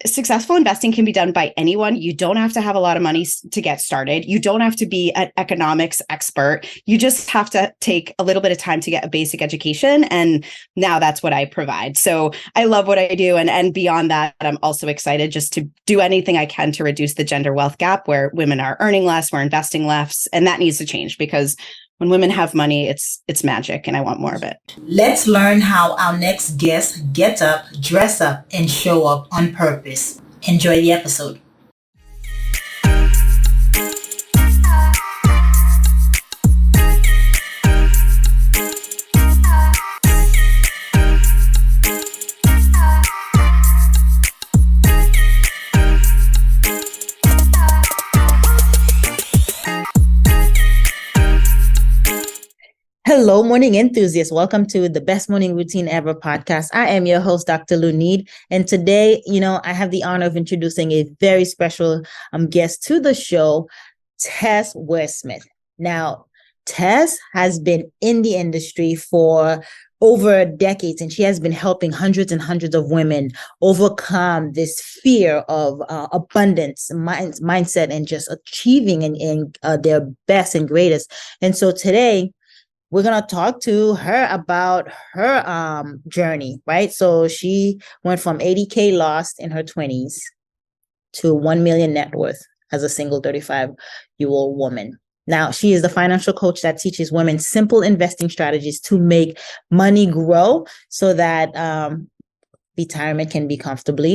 successful investing can be done by anyone. You don't have to have a lot of money to get started. You don't have to be an economics expert. You just have to take a little bit of time to get a basic education. And now that's what I provide. So I love what I do. And beyond that, I'm also excited just to do anything I can to reduce the gender wealth gap where women are earning less, we're investing less. And that needs to change because when women have money, it's magic, and I want more of it. Let's learn how our next guest gets up, dress up, and show up on purpose. Enjoy the episode. Hello, morning enthusiasts. Welcome to the Best Morning Routine Ever podcast. I am your host, Dr. Lunid. And today, I have the honor of introducing a very special guest to the show, Tess Waresmith. Now, Tess has been in the industry for over decades, and she has been helping hundreds and hundreds of women overcome this fear of abundance mindset and just achieving and their best and greatest. And so today, we're going to talk to her about her journey, right? So she went from 80K lost in her 20s to 1 million net worth as a single 35-year-old woman. Now, she is the financial coach that teaches women simple investing strategies to make money grow so that retirement can be comfortable,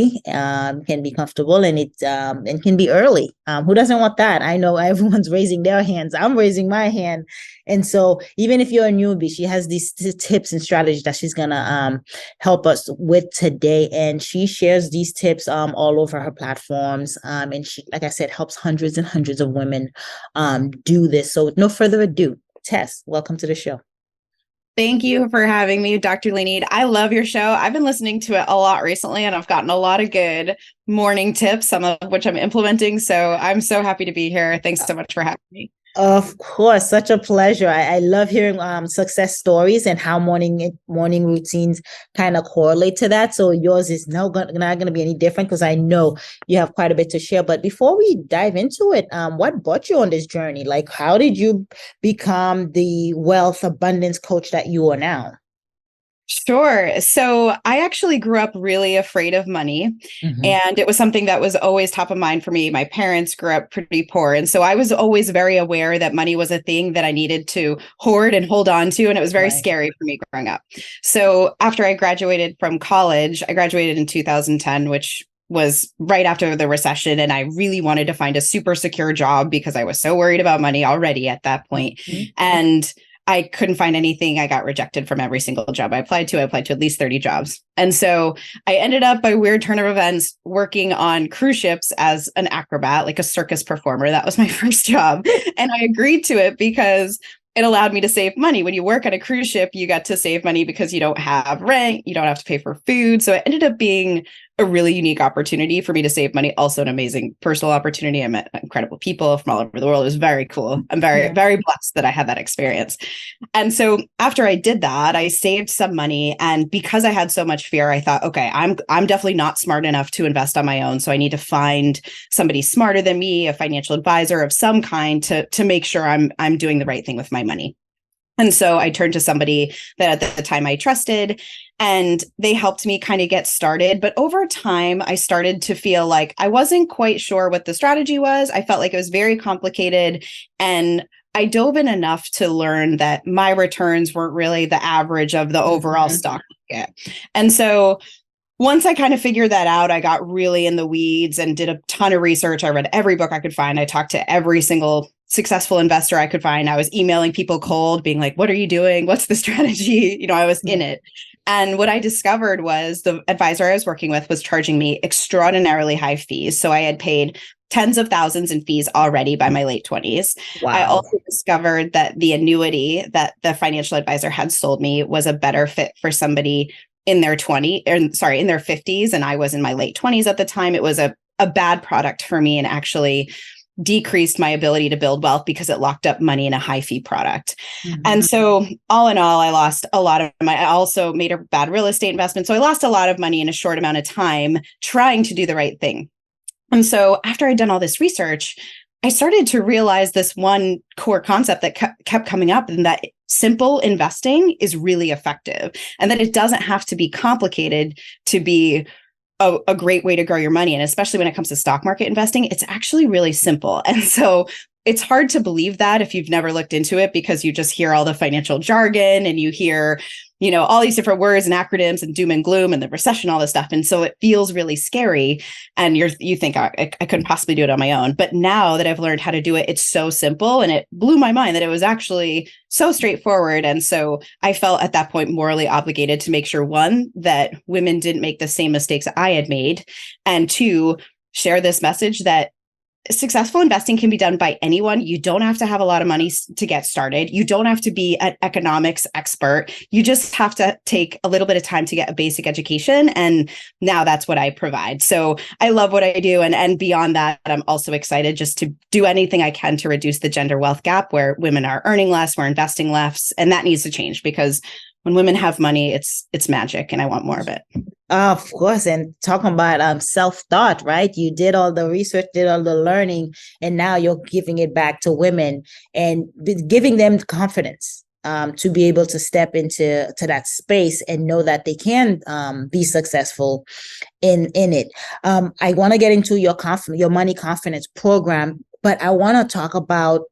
and it can be early. Who doesn't want that? I know everyone's raising their hands. I'm raising my hand. And so even if you're a newbie, she has these tips and strategies that she's going to help us with today. And she shares these tips all over her platforms. And she, like I said, helps hundreds and hundreds of women do this. So with no further ado, Tess, welcome to the show. Thank you for having me, Dr. Lunid. I love your show. I've been listening to it a lot recently, and I've gotten a lot of good morning tips, some of which I'm implementing. So I'm so happy to be here. Thanks so much for having me. Of course, such a pleasure. I love hearing success stories and how morning routines kind of correlate to that. So yours is not going to be any different because I know you have quite a bit to share. But before we dive into it, what brought you on this journey? Like, how did you become the wealth abundance coach that you are now? Sure. So I actually grew up really afraid of money, and it was something that was always top of mind for me. My parents grew up pretty poor, and so I was always very aware that money was a thing that I needed to hoard and hold on to, and it was very scary for me growing up. So after I graduated from college, I graduated in 2010, which was right after the recession, and I really wanted to find a super secure job because I was so worried about money already at that point. And I couldn't find anything. I got rejected from every single job I applied to. I applied to at least 30 jobs. And so I ended up, by weird turn of events, working on cruise ships as an acrobat, like a circus performer. That was my first job. And I agreed to it because it allowed me to save money. When you work on a cruise ship, you get to save money because you don't have rent, you don't have to pay for food. So it ended up being a really unique opportunity for me to save money. Also an amazing personal opportunity. I met incredible people from all over the world. It was very cool. I'm very, very blessed that I had that experience. And so after I did that, I saved some money. And because I had so much fear, I thought, okay, I'm definitely not smart enough to invest on my own. So I need to find somebody smarter than me, a financial advisor of some kind to make sure I'm doing the right thing with my money. And so I turned to somebody that at the time I trusted, and they helped me kind of get started. But over time, I started to feel like I wasn't quite sure what the strategy was. I felt like it was very complicated. And I dove in enough to learn that my returns weren't really the average of the overall stock market. And so once I kind of figured that out, I got really in the weeds and did a ton of research. I read every book I could find. I talked to every single successful investor I could find. I was emailing people cold, being like, what are you doing? What's the strategy? I was in it. And what I discovered was the advisor I was working with was charging me extraordinarily high fees. So I had paid tens of thousands in fees already by my late 20s. Wow. I also discovered that the annuity that the financial advisor had sold me was a better fit for somebody in their 50s. And I was in my late 20s at the time. It was a bad product for me and actually decreased my ability to build wealth because it locked up money in a high fee product. Mhm. And so all in all, I lost a lot of money. I also made a bad real estate investment. So I lost a lot of money in a short amount of time trying to do the right thing. And so after I'd done all this research, I started to realize this one core concept that kept coming up, and that simple investing is really effective, and that it doesn't have to be complicated to be a great way to grow your money. And especially when it comes to stock market investing, it's actually really simple. And so it's hard to believe that if you've never looked into it, because you just hear all the financial jargon and you hear, all these different words and acronyms and doom and gloom and the recession, all this stuff. And so it feels really scary. And you think I couldn't possibly do it on my own. But now that I've learned how to do it, it's so simple. And it blew my mind that it was actually so straightforward. And so I felt at that point morally obligated to make sure, one, that women didn't make the same mistakes I had made, and two, share this message that successful investing can be done by anyone. You don't have to have a lot of money to get started. You don't have to be an economics expert. You just have to take a little bit of time to get a basic education. And now that's what I provide. So I love what I do. And beyond that, I'm also excited just to do anything I can to reduce the gender wealth gap, where women are earning less, we're investing less. And that needs to change, because when women have money, it's magic, and I want more of it. Of course. And talking about self-thought, right? You did all the research, did all the learning, and now you're giving it back to women and giving them confidence to be able to step into that space and know that they can be successful in it. I want to get into your money confidence program, but I want to talk about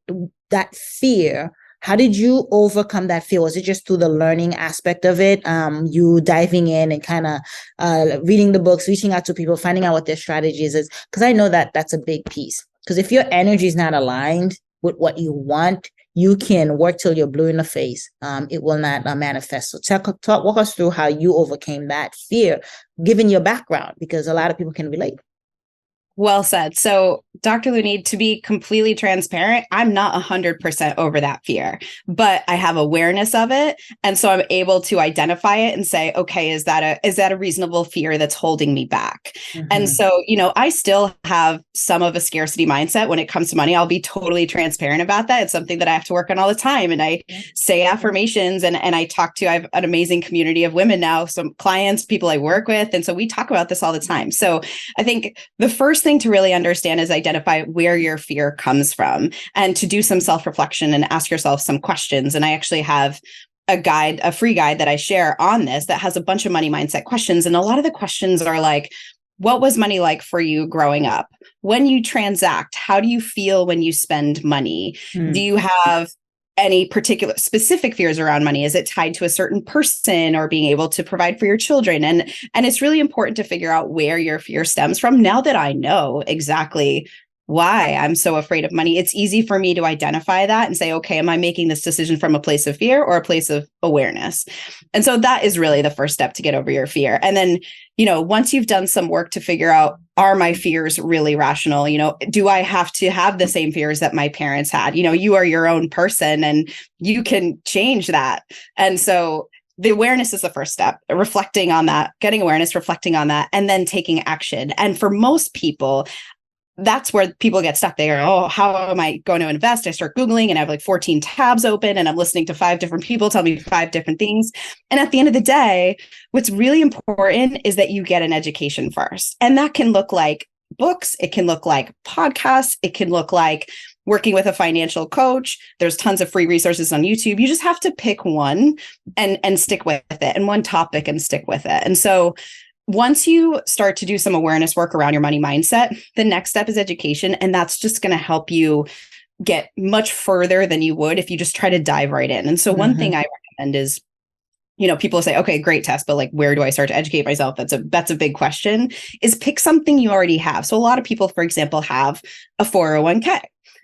that fear. How did you overcome that fear? Was it just through the learning aspect of it? You diving in and kind of reading the books, reaching out to people, finding out what their strategies is? Because I know that that's a big piece. Because if your energy is not aligned with what you want, you can work till you're blue in the face. It will not manifest. So walk us through how you overcame that fear, given your background, because a lot of people can relate. Well said. So, Dr. Lunid, to be completely transparent, I'm not 100% over that fear, but I have awareness of it. And so I'm able to identify it and say, okay, is that a reasonable fear that's holding me back? Mm-hmm. And so, I still have some of a scarcity mindset when it comes to money. I'll be totally transparent about that. It's something that I have to work on all the time. And I say affirmations and I have an amazing community of women now, some clients, people I work with. And so we talk about this all the time. So I think the first thing to really understand is identify where your fear comes from, and to do some self-reflection and ask yourself some questions. And I actually have a free guide that I share on this that has a bunch of money mindset questions. And a lot of the questions are like, what was money like for you growing up? When you transact, how do you feel when you spend money? Do you have any particular specific fears around money? Is it tied to a certain person or being able to provide for your children? And it's really important to figure out where your fear stems from. Now that I know exactly why I'm so afraid of money, it's easy for me to identify that and say, okay, am I making this decision from a place of fear or a place of awareness? And so that is really the first step to get over your fear. And then, once you've done some work to figure out, are my fears really rational? Do I have to have the same fears that my parents had? You are your own person and you can change that. And so the awareness is the first step, reflecting on that, getting awareness, reflecting on that, and then taking action. And for most people, that's where people get stuck. They go, oh, how am I going to invest? I start Googling and I have like 14 tabs open and I'm listening to 5 different people tell me 5 different things. And at the end of the day, what's really important is that you get an education first. And that can look like books. It can look like podcasts. It can look like working with a financial coach. There's tons of free resources on YouTube. You just have to pick one and stick with it, and one topic and stick with it. And so once you start to do some awareness work around your money mindset, the next step is education. And that's just going to help you get much further than you would if you just try to dive right in. And so one thing I recommend is, people say, okay, great, Tess, but like, where do I start to educate myself? That's a big question, is pick something you already have. So a lot of people, for example, have a 401k.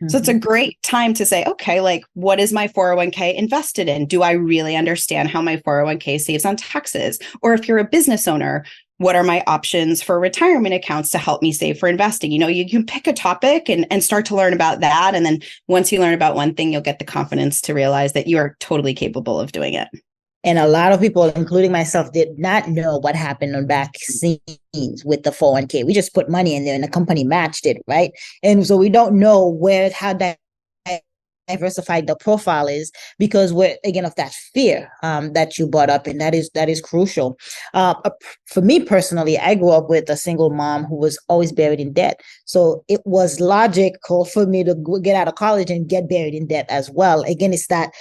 So it's a great time to say, okay, like, what is my 401k invested in? Do I really understand how my 401k saves on taxes? Or if you're a business owner, what are my options for retirement accounts to help me save for investing? You can pick a topic and start to learn about that. And then once you learn about one thing, you'll get the confidence to realize that you are totally capable of doing it. And a lot of people, including myself, did not know what happened on back scenes with the 401k. We just put money in there and the company matched it, right? And so we don't know how that diversified the profile is, because we're, again, of that fear that you brought up, and that is crucial. For me personally, I grew up with a single mom who was always buried in debt, so it was logical for me to get out of college and get buried in debt as well. Again, it's that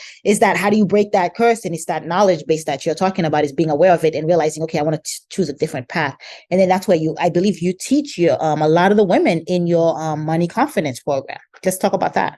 how do you break that curse? And it's that knowledge base that you're talking about, is being aware of it and realizing, okay, I want to choose a different path. And then that's where I believe you teach a lot of the women in your money confidence program. Let's talk about that.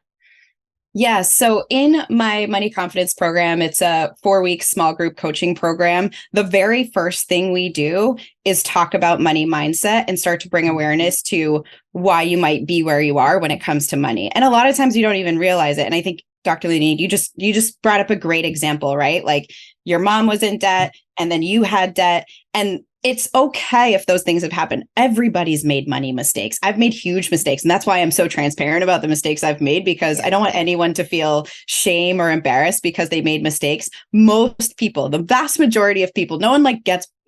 Yeah. So in my Money Confidence program, it's a 4-week small group coaching program. The very first thing we do is talk about money mindset and start to bring awareness to why you might be where you are when it comes to money. And a lot of times you don't even realize it. And I think, Dr. Lunid, you just brought up a great example, right? Like your mom was in debt and then you had debt, and it's okay if those things have happened. Everybody's made money mistakes. I've made huge mistakes. And that's why I'm so transparent about the mistakes I've made, because I don't want anyone to feel shame or embarrassed because they made mistakes. Most people, the vast majority of people, no one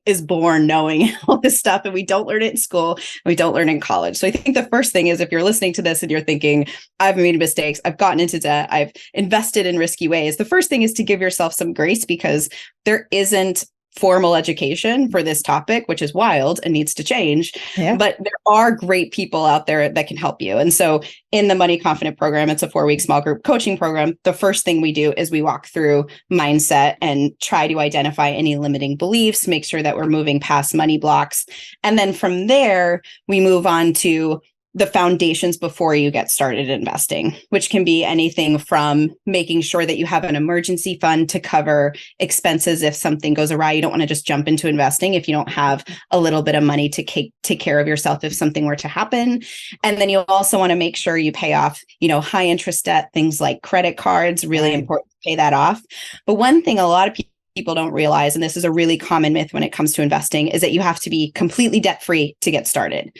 is born knowing all this stuff, and we don't learn it in school, and we don't learn it in college. So I think the first thing is, if you're listening to this and you're thinking, I've made mistakes, I've gotten into debt, I've invested in risky ways, the first thing is to give yourself some grace, because there isn't formal education for this topic, which is wild and needs to change. Yeah. But there are great people out there that can help you. And so in the Money Confident program, it's a 4-week small group coaching program. The first thing we do is we walk through mindset and try to identify any limiting beliefs, make sure that we're moving past money blocks. And then from there, we move on to the foundations before you get started investing, which can be anything from making sure that you have an emergency fund to cover expenses if something goes awry. You don't want to just jump into investing if you don't have a little bit of money to take care of yourself if something were to happen. And then you also want to make sure you pay off, high interest debt, things like credit cards, really important to pay that off. But one thing a lot of people don't realize, and this is a really common myth when it comes to investing, is that you have to be completely debt-free to get started.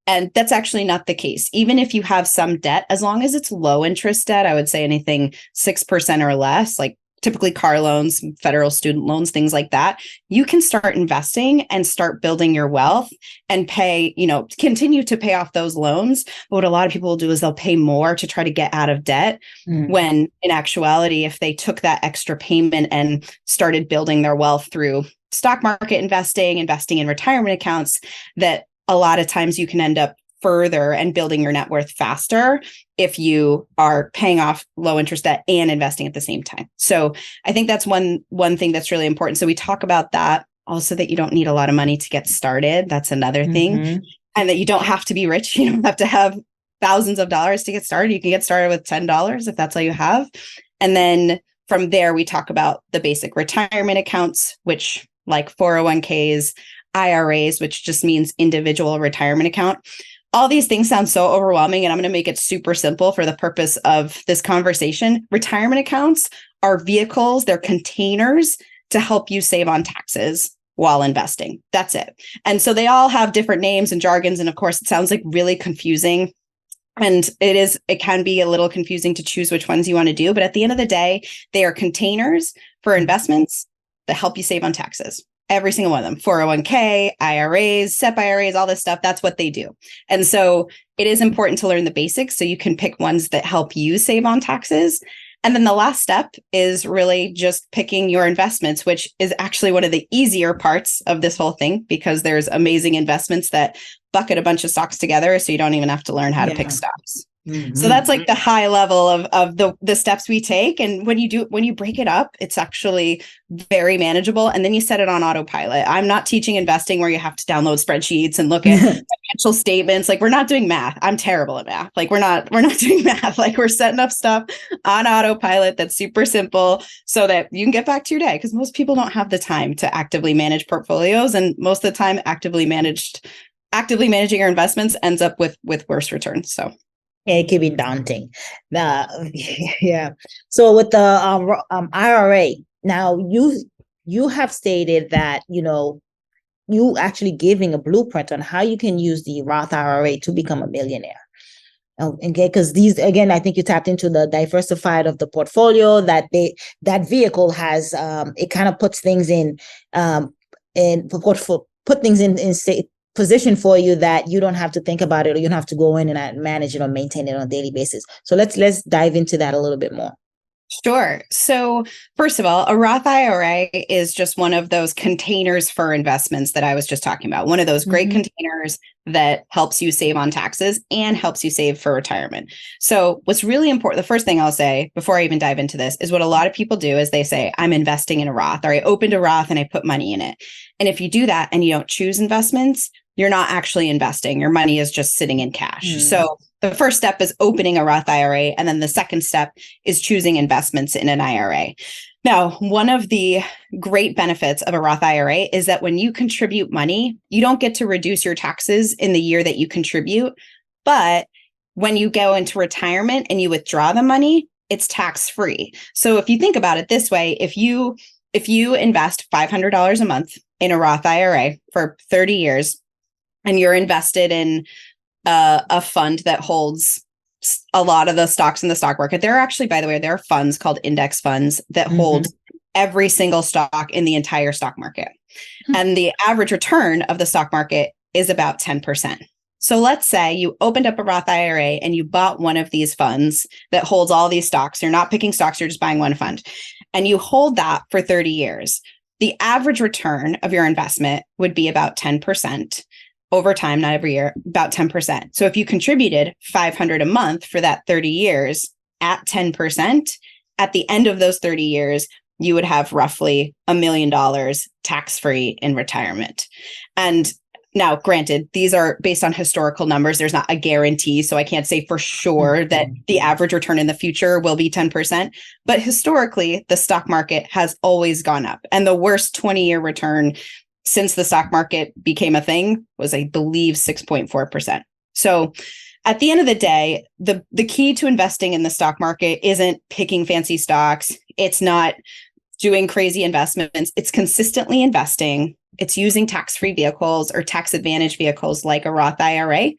And that's actually not the case. Even if you have some debt, as long as it's low interest debt, I would say anything 6% or less, like typically car loans, federal student loans, things like that, you can start investing and start building your wealth and continue to pay off those loans. But what a lot of people will do is they'll pay more to try to get out of debt, when in actuality, if they took that extra payment and started building their wealth through stock market investing in retirement accounts, that a lot of times you can end up further and building your net worth faster if you are paying off low interest debt and investing at the same time. So I think that's one thing that's really important. So we talk about that also, that you don't need a lot of money to get started. That's another thing. And that you don't have to be rich. You don't have to have thousands of dollars to get started. You can get started with $10 if that's all you have. And then from there, we talk about the basic retirement accounts, which like 401ks, IRAs, which just means individual retirement account. All these things sound so overwhelming, and I'm going to make it super simple for the purpose of this conversation. Retirement accounts are vehicles, they're containers to help you save on taxes while investing. That's it. And so they all have different names and jargons. And of course, it sounds like really confusing. And it can be a little confusing to choose which ones you want to do. But at the end of the day, they are containers for investments that help you save on taxes. Every single one of them, 401k, IRAs, SEP IRAs, all this stuff, that's what they do. And so it is important to learn the basics so you can pick ones that help you save on taxes. And then the last step is really just picking your investments, which is actually one of the easier parts of this whole thing, because there's amazing investments that bucket a bunch of stocks together, so you don't even have to learn how to pick stocks. So that's like the high level of the steps we take. And when you break it up, it's actually very manageable. And then you set it on autopilot. I'm not teaching investing where you have to download spreadsheets and look at financial statements. Like, we're not doing math. I'm terrible at math. Like, we're not doing math. Like, we're setting up stuff on autopilot that's super simple so that you can get back to your day. Because most people don't have the time to actively manage portfolios. And most of the time, actively managing your investments ends up with worse returns. So it can be daunting. Yeah. So with the IRA, now you have stated that, you actually giving a blueprint on how you can use the Roth IRA to become a millionaire. Oh, okay, because these again, I think you tapped into the diversified of the portfolio that vehicle has. It kind of puts things put things in state position for you that you don't have to think about it, or you don't have to go in and manage it or maintain it on a daily basis. So let's dive into that a little bit more. Sure. So, first of all, a Roth IRA is just one of those containers for investments that I was just talking about. One of those great containers that helps you save on taxes and helps you save for retirement. So, what's really important, the first thing I'll say before I even dive into this is what a lot of people do is they say, I'm investing in a Roth, or I opened a Roth and I put money in it. And if you do that and you don't choose investments, you're not actually investing. Your money is just sitting in cash. So the first step is opening a Roth IRA. And then the second step is choosing investments in an IRA. Now, one of the great benefits of a Roth IRA is that when you contribute money, you don't get to reduce your taxes in the year that you contribute. But when you go into retirement and you withdraw the money, it's tax-free. So if you think about it this way, if you invest $500 a month in a Roth IRA for 30 years, and you're invested in a fund that holds a lot of the stocks in the stock market. There are actually, by the way, there are funds called index funds that hold every single stock in the entire stock market. And the average return of the stock market is about 10%. So let's say you opened up a Roth IRA and you bought one of these funds that holds all these stocks. You're not picking stocks, you're just buying one fund. And you hold that for 30 years. The average return of your investment would be about 10%. Over time, not every year, about 10%. So if you contributed $500 a month for that 30 years at 10%, at the end of those 30 years, you would have roughly $1 million tax-free in retirement. And now, granted, these are based on historical numbers. There's not a guarantee, so I can't say for sure that the average return in the future will be 10%. But historically, the stock market has always gone up. And the worst 20-year return since the stock market became a thing was, I believe, 6.4%. So at the end of the day, the key to investing in the stock market isn't picking fancy stocks. It's not doing crazy investments. It's consistently investing. It's using tax-free vehicles or tax advantage vehicles like a Roth IRA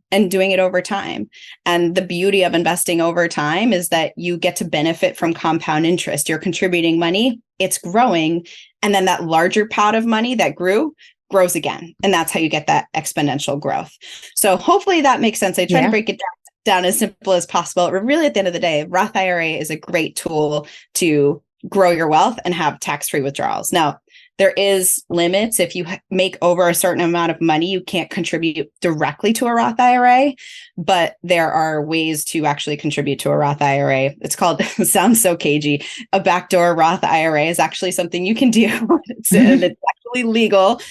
and doing it over time. And the beauty of investing over time is that you get to benefit from compound interest. You're contributing money, it's growing, and then that larger pot of money that grows again. And that's how you get that exponential growth. So hopefully that makes sense. I try to break it down as simple as possible. But really, at the end of the day, Roth IRA is a great tool to grow your wealth and have tax-free withdrawals. Now, there is limits. If you make over a certain amount of money, you can't contribute directly to a Roth IRA, but there are ways to actually contribute to a Roth IRA. It's called, it sounds so cagey, a backdoor Roth IRA is actually something you can do. It's actually legal.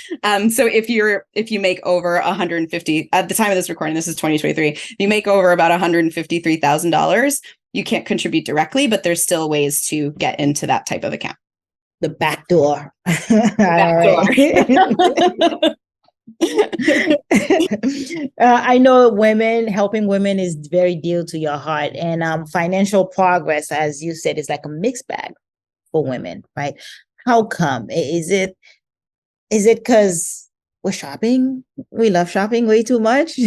So if you make over 150, at the time of this recording, this is 2023, if you make over about $153,000, you can't contribute directly, but there's still ways to get into that type of account. The back door. I know helping women is very dear to your heart, and financial progress, as you said, is like a mixed bag for women, right? How come? Is it because we're shopping? We love shopping way too much.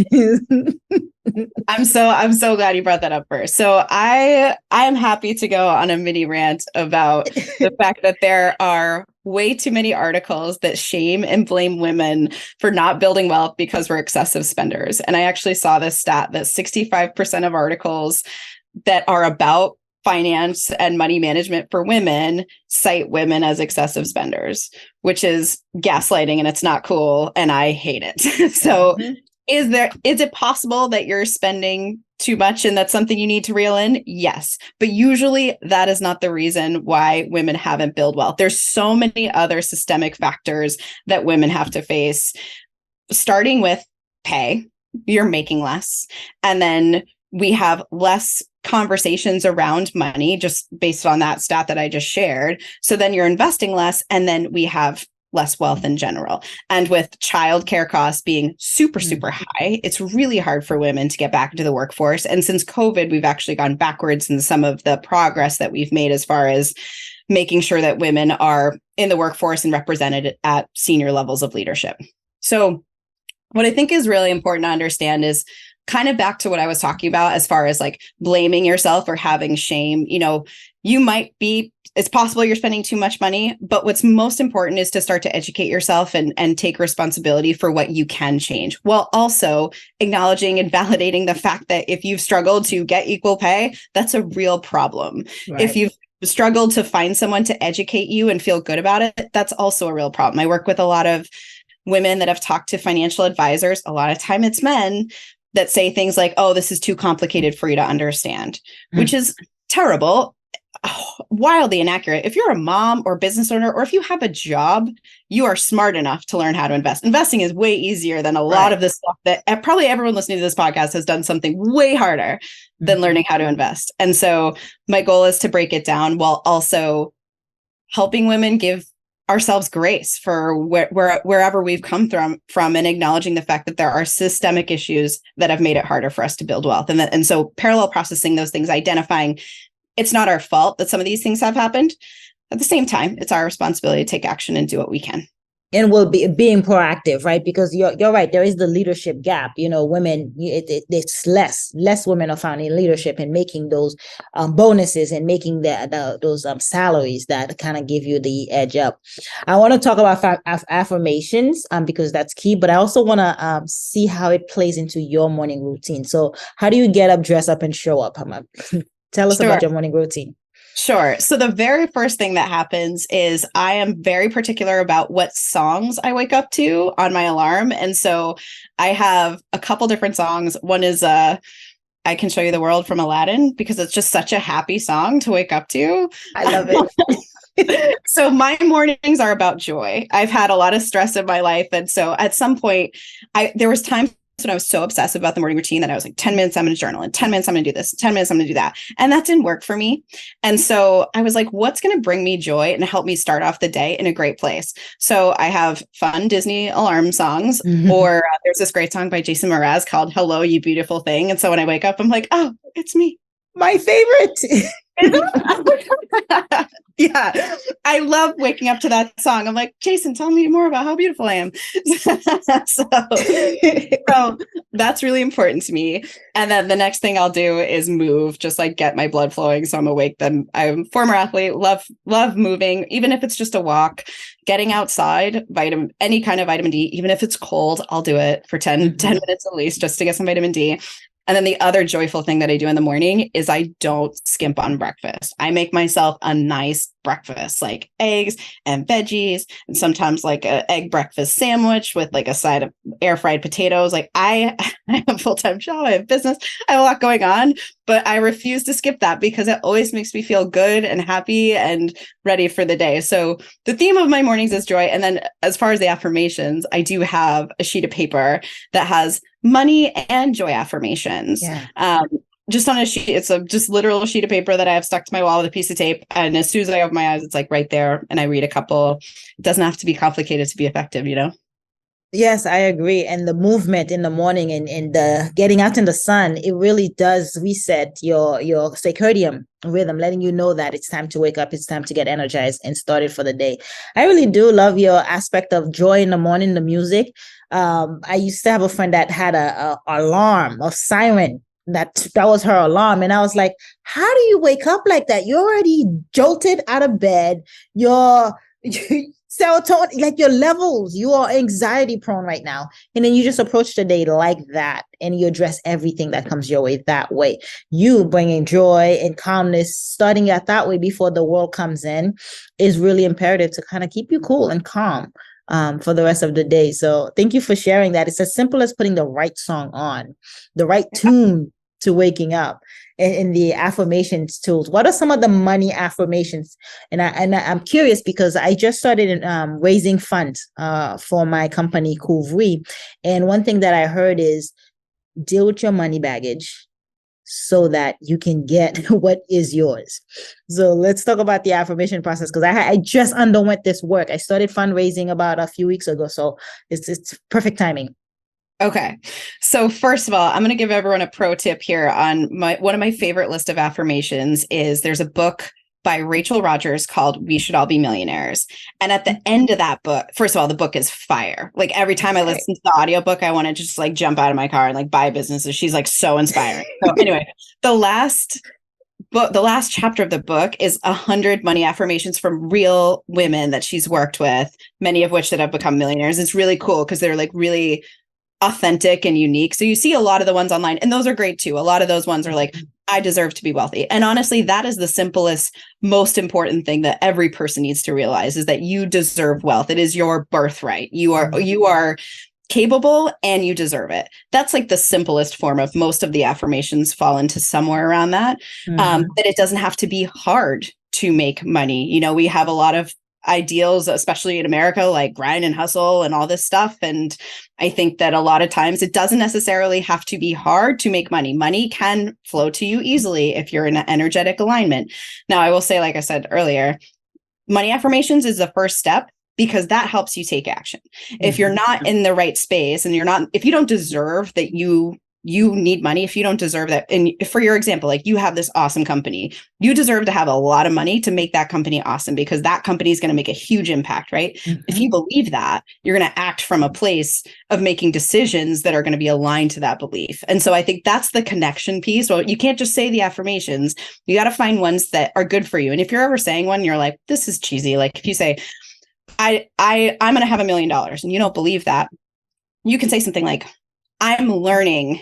I'm so glad you brought that up first. So I am happy to go on a mini rant about the fact that there are way too many articles that shame and blame women for not building wealth because we're excessive spenders. And I actually saw this stat that 65% of articles that are about finance and money management for women cite women as excessive spenders, which is gaslighting, and it's not cool. And I hate it. So is it possible that you're spending too much and that's something you need to reel in? Yes. But usually that is not the reason why women haven't built wealth. There's so many other systemic factors that women have to face, starting with pay. You're making less. And then we have less conversations around money just based on that stat that I just shared. So then you're investing less, and then we have less wealth in general. And with childcare costs being super, super high, it's really hard for women to get back into the workforce. And since COVID, we've actually gone backwards in some of the progress that we've made as far as making sure that women are in the workforce and represented at senior levels of leadership. So what I think is really important to understand is kind of back to what I was talking about as far as like blaming yourself or having shame, you might be, it's possible you're spending too much money, but what's most important is to start to educate yourself and take responsibility for what you can change, while also acknowledging and validating the fact that if you've struggled to get equal pay, that's a real problem. Right. If you've struggled to find someone to educate you and feel good about it, that's also a real problem. I work with a lot of women that have talked to financial advisors. A lot of time it's men that say things like, oh, this is too complicated for you to understand, which is terrible. Wildly inaccurate. If you're a mom or business owner, or if you have a job, you are smart enough to learn how to invest. Investing is way easier than a lot of the stuff that probably everyone listening to this podcast has done something way harder than learning how to invest. And so my goal is to break it down while also helping women give ourselves grace for wherever we've come from and acknowledging the fact that there are systemic issues that have made it harder for us to build wealth. And so parallel processing those things, identifying it's not our fault that some of these things have happened. At the same time, it's our responsibility to take action and do what we can. And we'll be being proactive, right? Because you're right. There is the leadership gap. Women, it's less women are found in leadership and making those bonuses and making those salaries that kind of give you the edge up. I want to talk about affirmations because that's key. But I also want to see how it plays into your morning routine. So how do you get up, dress up, and show up? Tell us about your morning routine. Sure. So the very first thing that happens is I am very particular about what songs I wake up to on my alarm. And so I have a couple different songs. One is I Can Show You the World from Aladdin, because it's just such a happy song to wake up to. I love it. So my mornings are about joy. I've had a lot of stress in my life. And so at some point, there was times when I was so obsessive about the morning routine that I was like, 10 minutes, I'm going to journal, and 10 minutes, I'm going to do this, 10 minutes, I'm going to do that. And that didn't work for me. And so I was like, what's going to bring me joy and help me start off the day in a great place? So I have fun Disney alarm songs, or there's this great song by Jason Mraz called Hello, You Beautiful Thing. And so when I wake up, I'm like, oh, it's me. My favorite. Yeah, I love waking up to that song. I'm like, Jason, tell me more about how beautiful I am. so that's really important to me. And then the next thing I'll do is move, just like get my blood flowing. So I'm awake. Then I'm a former athlete, love moving, even if it's just a walk, getting outside, any kind of vitamin D, even if it's cold, I'll do it for 10 minutes at least, just to get some vitamin D. And then the other joyful thing that I do in the morning is I don't skimp on breakfast. I make myself a nice breakfast, like eggs and veggies, and sometimes like an egg breakfast sandwich with like a side of air fried potatoes. Like I have a full-time job, I have business, I have a lot going on, but I refuse to skip that because it always makes me feel good and happy and ready for the day. So the theme of my mornings is joy. And then as far as the affirmations, I do have a sheet of paper that has money and joy affirmations. Yeah. Just on a sheet, it's a just literal sheet of paper that I have stuck to my wall with a piece of tape. And as soon as I open my eyes, it's like right there. And I read a couple. It doesn't have to be complicated to be effective, Yes, I agree. And the movement in the morning and the getting out in the sun, it really does reset your circadian rhythm, letting you know that it's time to wake up, it's time to get energized and started for the day. I really do love your aspect of joy in the morning, the music. I used to have a friend that had a alarm, a siren. That was her alarm. And I was like, how do you wake up like that? You're already jolted out of bed. You're serotonin, like your levels, you are anxiety prone right now. And then you just approach the day like that and you address everything that comes your way that way. You bringing joy and calmness, starting out that way before the world comes in is really imperative to kind of keep you cool and calm for the rest of the day. So thank you for sharing that. It's as simple as putting the right song on, the right tune to waking up. In the affirmations tools, what are some of the money affirmations? And I'm curious because I just started raising funds for my company Couvry, and one thing that I heard is deal with your money baggage so that you can get what is yours. So let's talk about the affirmation process, because I just underwent this work. I started fundraising about a few weeks ago, so it's perfect timing. Okay. So first of all, I'm going to give everyone a pro tip here on one of my favorite list of affirmations is there's a book by Rachel Rogers called We Should All Be Millionaires. And at the end of that book, first of all, the book is fire. Like every time I listen to the audiobook, I want to just like jump out of my car and like buy businesses. She's like so inspiring. So anyway, the last chapter of the book is 100 money affirmations from real women that she's worked with, many of which that have become millionaires. It's really cool because they're like really authentic and unique. So you see a lot of the ones online, and those are great too. A lot of those ones are like, I deserve to be wealthy. And honestly, that is the simplest, most important thing that every person needs to realize, is that you deserve wealth. It is your birthright. You are capable and you deserve it. That's like the simplest form of most of the affirmations fall into somewhere around that. That it doesn't have to be hard to make money. You know, we have a lot of ideals, especially in America, like grind and hustle and all this stuff. And I think that a lot of times it doesn't necessarily have to be hard to make money. Money can flow to you easily if you're in an energetic alignment. Now, I will say, like I said earlier, money affirmations is the first step, because that helps you take action. If you're not in the right space and if you don't deserve that you need money, if you don't deserve that, and for your example, like you have this awesome company, you deserve to have a lot of money to make that company awesome, because that company is going to make a huge impact, right? If you believe that, you're going to act from a place of making decisions that are going to be aligned to that belief. And so I think that's the connection piece. Well, you can't just say the affirmations. You got to find ones that are good for you. And if you're ever saying one, you're like, this is cheesy. Like if you say, I'm going to have $1 million, and you don't believe that, you can say something like, I'm learning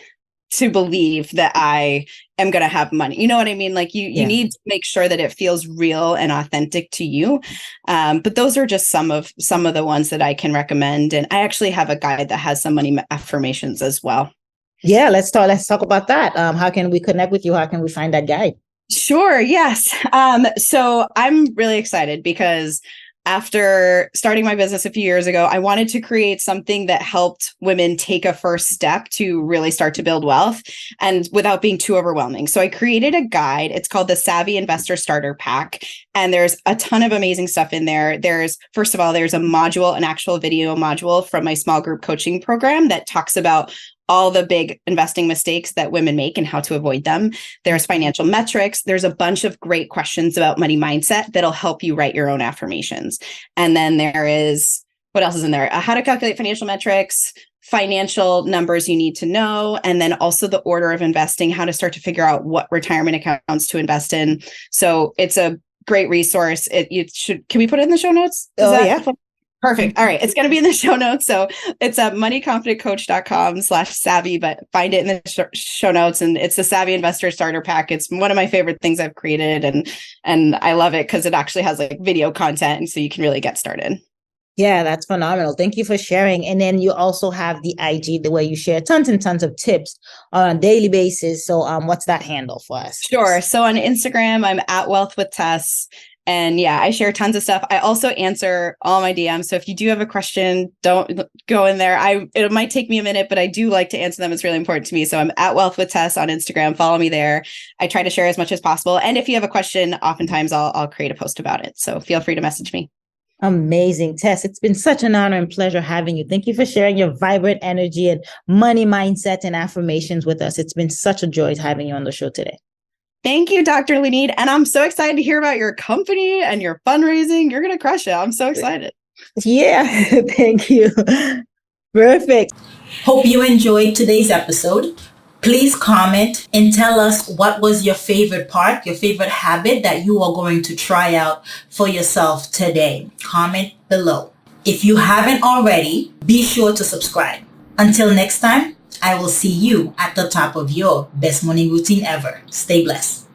to believe that I am going to have money. You know what I mean? Like you need to make sure that it feels real and authentic to you. But those are just some of the ones that I can recommend. And I actually have a guide that has some money affirmations as well. Yeah, let's talk about that. How can we connect with you? How can we find that guide? Sure. Yes. So I'm really excited because after starting my business a few years ago, I wanted to create something that helped women take a first step to really start to build wealth, and without being too overwhelming. So I created a guide. It's called the Savvy Investor Starter Pack. And there's a ton of amazing stuff in there. First of all, there's an actual video module from my small group coaching program that talks about all the big investing mistakes that women make and how to avoid them. There's financial metrics. There's a bunch of great questions about money mindset that'll help you write your own affirmations. And then there is, what else is in there? How to calculate financial metrics, financial numbers you need to know, and then also the order of investing, how to start to figure out what retirement accounts to invest in. So it's a great resource. Can we put it in the show notes? Yeah. Perfect. All right. It's going to be in the show notes. So it's moneyconfidentcoach.com/savvy, but find it in the show notes. And it's the Savvy Investor Starter Pack. It's one of my favorite things I've created. And I love it because it actually has like video content. And so you can really get started. Yeah, that's phenomenal. Thank you for sharing. And then you also have the IG, the way you share tons and tons of tips on a daily basis. So what's that handle for us? Sure. So on Instagram, I'm at Wealth with Tess. And yeah, I share tons of stuff. I also answer all my DMs. So if you do have a question, don't go in there. It might take me a minute, but I do like to answer them. It's really important to me. So I'm at Wealth with Tess on Instagram. Follow me there. I try to share as much as possible. And if you have a question, oftentimes I'll create a post about it. So feel free to message me. Amazing, Tess. It's been such an honor and pleasure having you. Thank you for sharing your vibrant energy and money mindset and affirmations with us. It's been such a joy having you on the show today. Thank you, Dr. Lunid. And I'm so excited to hear about your company and your fundraising. You're going to crush it. I'm so excited. Yeah, thank you. Perfect. Hope you enjoyed today's episode. Please comment and tell us what was your favorite part, your favorite habit that you are going to try out for yourself today. Comment below. If you haven't already, be sure to subscribe. Until next time, I will see you at the top of your best morning routine ever. Stay blessed.